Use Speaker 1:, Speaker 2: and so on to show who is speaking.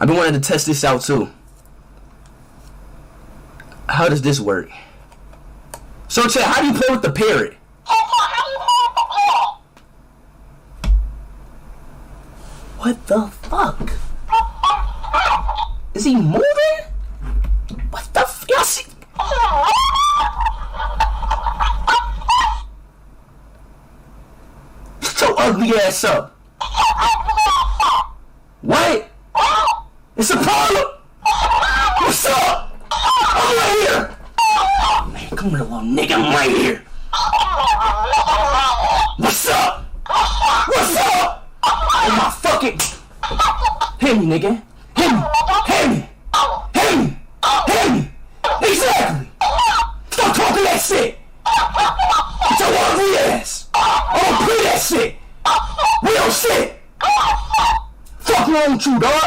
Speaker 1: I've been wanting to test this out too. How does this work? So chat, how do you play with the parrot? What the fuck? Is he moving? What the f? Y'all see? Shut your ugly ass up. What? It's a problem. What's up? I'm right here. Oh, man, come here, little nigga. I'm right here. What's up? What's up? Oh my fucking. Hit me, nigga. Hit me. Hit me. Hit me. Hit me. Exactly. Stop talking that shit. Get your ugly ass. I don't play that shit. Real shit. Fuck wrong with you, dog.